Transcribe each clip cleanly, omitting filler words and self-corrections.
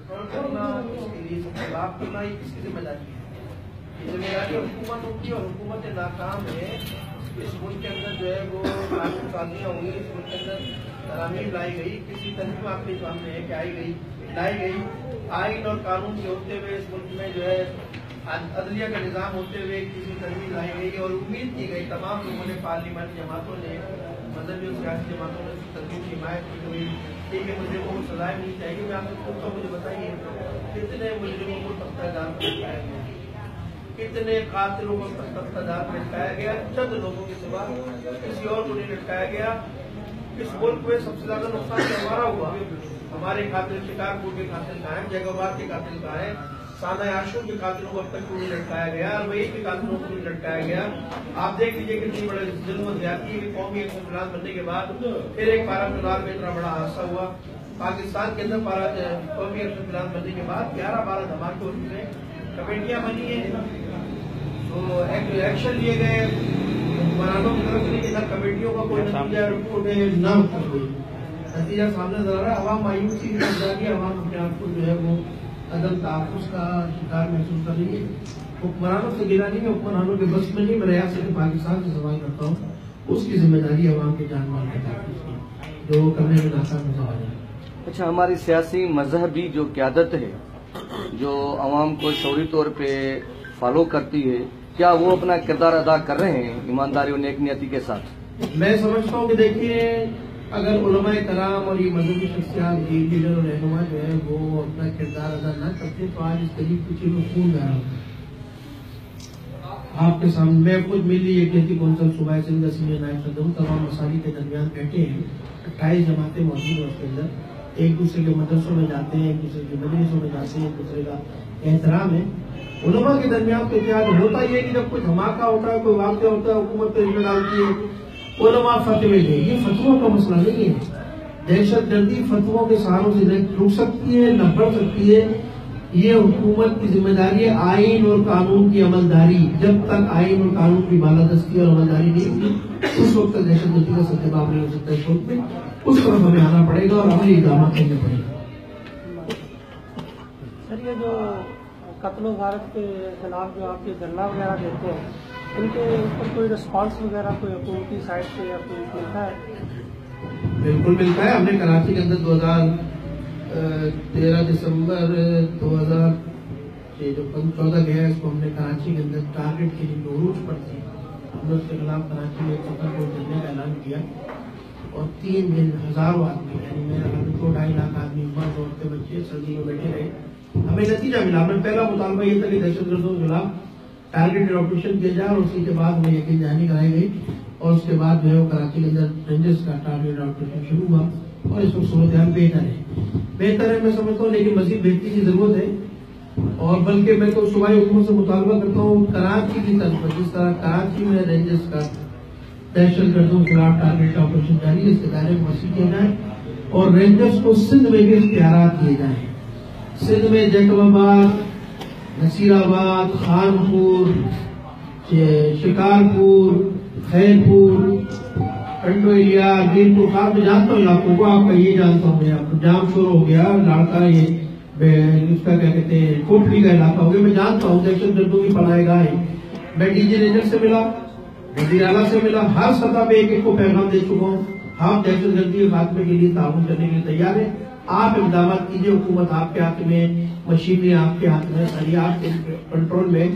کرنا، اس کے لیے سب خلاف کرنا، یہ کس کی ذمہ داری ہے؟ یہ ذمہ داری حکومتوں کی، اور حکومت ناکام ہے۔ اس ملک کے اندر جو ہے وہ قانون سازیاں ہوئی، اس ملک کے اندر ترامیم لائی گئی، کسی تنظیم آپ کے سامنے ہے کہ لائی گئی، آئین اور قانون کے ہوتے ہوئے اس ملک میں جو ہے عدلیہ کا نظام ہوتے ہوئے کسی تنظیم لائی گئی، اور امید کی گئی تمام لوگوں نے، پارلیمنٹ جماعتوں نے، مذہبی اور سیاسی جماعتوں نے اس تنظیم کی حمایت کی ہوئی کہ مجرموں کو سزائیں ملنی چاہیے۔ میں آپ سے پوچھتا ہوں، مجھے بتائیے کتنے مجرموں کو تختہ دار پر لٹکایا گیا، کتنے قاتلوں کو تختہ دار پر لٹکایا گیا؟ چند لوگوں کے سوا کسی اور کو نہیں لٹکایا گیا۔ اس ملک میں سب سے زیادہ نقصان ہمارا ہوا۔ ہمارے قاتل شکارپور کے قاتل کہاں ہیں، جیگوباد کے قاتل کہاں ہیں، سانہ عاشور کے قاتلوں کو اب تک نہیں لٹکایا گیا، الوئی کے قاتلوں کو نہیں لٹکایا گیا۔ آپ دیکھ لیجیے کتنی بڑے ظلم و زیادتی ہے۔ قومی حکمران بننے کے بعد پھر ایک پارا کنار میں اتنا بڑا حادثہ ہوا۔ پاکستان کے اندر قومی حکمران بننے کے بعد 11-12 دھماکے ہوئے، کمیٹیاں بنی ہیں، تو ایکشن لیے گئے حکمرانوں کی طرف سے، لیکن کمیٹیوں کا کوئی نتیجہ رپورٹ نہ ہوئی، نتیجہ سامنے نظر آ رہا ہے۔ عوام مایوسی کی نظر آ رہی ہے، عوام اپنے آپ کو جو ہے وہ عدم تحفظ کا شکار محسوس کر رہی ہے۔ حکمرانوں سے گرا نہیں ہے، حکمرانوں کے بس میں نہیں، میں ریاست پاکستان سے سوال کرتا ہوں، اس کی ذمہ داری عوام کے جان مال کے تحفظ کی، جو کرنے میں ناکام نظر آ رہی ہے۔ اچھا، ہماری سیاسی مذہبی جو قیادت ہے جو عوام کو شعوری طور پہ فالو کرتی ہے، کیا وہ اپنا کردار ادا کر رہے ہیں ایمانداری اور نیک نیتی کے ساتھ؟ میں سمجھتا ہوں کہ دیکھیے، اگر علماء کرام اور یہ مذہبی شخصیات، یہ لیڈر اور رہنما جو ہے وہ اپنا کردار ادا نہ کرتے تو آج اس قریب کچھ لوگ خون بہ رہا ہوتا۔ آپ کے سامنے میں خود ملی یکجہتی کونسل صوبہ سندھ کا سینئر نائب صدر ہوں، تمام مسائل کے درمیان بیٹھے ہیں، 28 جماعتیں موجود ہیں اس کے اندر، ایک دوسرے کے مدرسوں میں جاتے ہیں، ایک دوسرے کے مجلسوں میں جاتے ہیں، ایک دوسرے کا احترام ہے۔ علماء کے درمیان تو اتحاد ہوتا ہی ہے کہ جب کوئی دھماکہ ہوتا ہے، کوئی واقعہ ہوتا ہے، حکومت پہ ذمہ ڈالتی ہے، علماء فتوے دیں۔ یہ فتووں کا مسئلہ نہیں ہے، دہشت گردی فتووں کے سہاروں سے رک سکتی ہے نہ بڑھ سکتی ہے۔ یہ حکومت کی ذمہ داری ہے آئین اور قانون کی عملداری۔ جب تک آئین اور قانون کی بالادستی اور عملداری نہیں ہوگی، اس وقت تک دہشت گردی کا ستباب نہیں ہو سکتا ہے۔ اس وقت میں اس طرف ہمیں آنا پڑے گا اور عملی اقدامات کرنے پڑے گا۔ سر، یہ جو قتل و غارت کے خلاف جو آپ یہ دھرنا وغیرہ دیتے ہیں، ان کے اوپر کوئی رسپانس وغیرہ کوئی حکومتی سائٹ سے یا کوئی ملتا ہے؟ بالکل ملتا ہے۔ ہم نے کراچی کے اندر 13 دسمبر 2014 گیا، اس کو ہم نے کراچی کے اندر ٹارگٹ کے لیے عروج پر تھی، ہم نے اس کے خلاف کراچی میں قتل کو کرنے کا اعلان کیا، اور 3 دن ہزاروں آدمی، یعنی میرا خیال 2-2.5 لاکھ آدمی، مرد عورتیں بچے سردی میں بیٹھے رہے۔ ہمیں نتیجہ ملا۔ ہمیں پہلا مطالبہ یہ تھا کہ دہشت گردوں کے خلاف ٹارگیٹڈ آپریشن کیا جائے، اور اسی کے بعد ہمیں یقین دہانی کرائی گئی، اور اس کے بعد جو ہے وہ کراچی کے اندر رینجرز کا ٹارگیٹڈ آپریشن شروع ہوا، اور اس وقت صورتحال بہتر ہے میں سمجھتا ہوں، لیکن مزید بہتری کی ضرورت ہے۔ اور بلکہ میں تو صوبائی حکومت سے مطالبہ کرتا ہوں کراچی کی طرف، جس طرح کراچی میں رینجرز کا دہشت گردوں کے خلاف ٹارگیٹ آپریشن جاری ہے، اس کے دائرے کو وسیع کیا جائے، اور رینجرز کو سندھ میں بھی اختیارات دیے جائیں۔ سندھ میں جیکب آباد، نصیر آباد، خانپور، شکارپور، خیرپور، کنڈو ایریا، گرین پور، خاص میں جانتا ہوں علاقوں کو، آپ کا یہ جانتا ہوں میں، آپ کو جام شور ہو گیا، لاڑکا، یہ اس کا کیا کہتے ہیں کوٹلی کا علاقہ ہو گیا، میں جانتا ہوں دہشت گردوں کی پناہ گاہ ہے۔ میں ڈی جی رینجر سے ملا، وزیر اعلیٰ سے ملا، ہر سطح پہ ایک کو پیغام دے چکا ہوں، ہم دہشت گردی کے خاتمے کے لیے تعاون کرنے کے لیے تیار ہیں۔ آپ اقدامات کیجیے، حکومت آپ کے ہاتھ میں، مشینری آپ کے ہاتھ میں، ساری آپ کے کنٹرول میں۔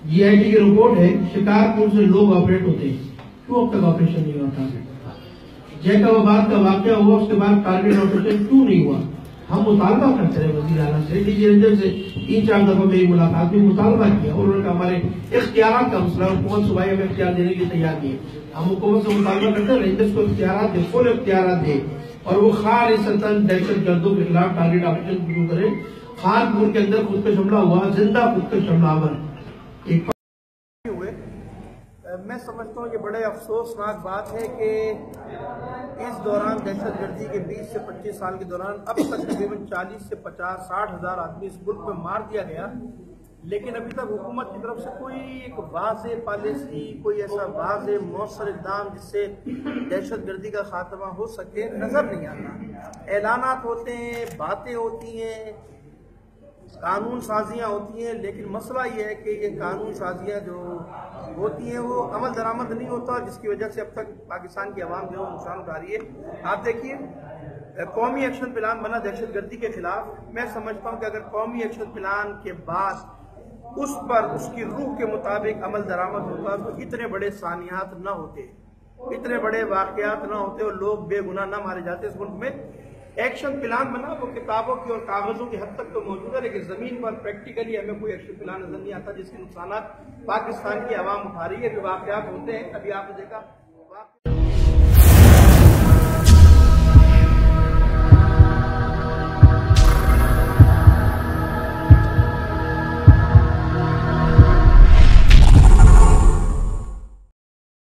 جی آئی ٹی کی رپورٹ ہے، شکارپور سے لوگ آپریٹ ہوتے ہیں، کیوں اب تک آپریشن نہیں ہوتا؟ جیکب آباد کا واقعہ ہوا، اس کے بعد ٹارگیٹ آپریشن کیوں نہیں ہوا؟ ہم مطالبہ کرتے رہے وزیر اعلیٰ سے، ڈی جی رینجر سے 3-4 دفعہ میری ملاقات میں مطالبہ کیا، اور انہوں نے کہا ہمارے اختیارات کا مسئلہ، حکومت صوبائی ہمیں اختیار دینے کے لیے تیار نہیں ہے۔ ہم حکومت سے مطالبہ کرتے ہیں رینجرز کو اختیارات دے، فل اختیارات دے، اور وہ خالصتاً دہشت گردوں کے خلاف ٹارگیٹ آپریشن شروع کرے۔ خانپور کے اندر خودکش حملہ ہوا، زندہ خودکش حملہ آور ایک ہوئے۔ میں سمجھتا ہوں یہ بڑے افسوسناک بات ہے کہ اس دوران دہشت گردی کے 20 سے 25 سال کے دوران اب تک تقریباً 40 سے 50-60 ہزار آدمی اس ملک میں مار دیا گیا، لیکن ابھی تک حکومت کی طرف سے کوئی ایک واضح پالیسی، کوئی ایسا واضح مؤثر اقدام جس سے دہشت گردی کا خاتمہ ہو سکے نظر نہیں آتا۔ اعلانات ہوتے ہیں، باتیں ہوتی ہیں، قانون سازیاں ہوتی ہیں، لیکن مسئلہ یہ ہے کہ یہ قانون سازیاں جو ہوتی ہیں وہ عمل درآمد نہیں ہوتا، جس کی وجہ سے اب تک پاکستان کی عوام جو نقصان اٹھا رہی ہے۔ آپ دیکھیے قومی ایکشن پلان بنا دہشت گردی کے خلاف، میں سمجھتا ہوں کہ اگر قومی ایکشن پلان کے بعد اس پر اس کی روح کے مطابق عمل درآمد ہوتا تو اتنے بڑے سانحات نہ ہوتے، اتنے بڑے واقعات نہ ہوتے اور لوگ بے گناہ نہ مارے جاتے اس ملک میں۔ ایکشن پلان بنا وہ کتابوں کی اور کاغذوں کی حد تک تو موجود ہے، لیکن زمین پر پریکٹیکلی ہمیں کوئی ایکشن پلان نظر نہیں آتا جس کے نقصانات پاکستان کی عوام اٹھا رہی ہے۔ جو واقعات ہوتے ہیں، ابھی آپ نے دیکھا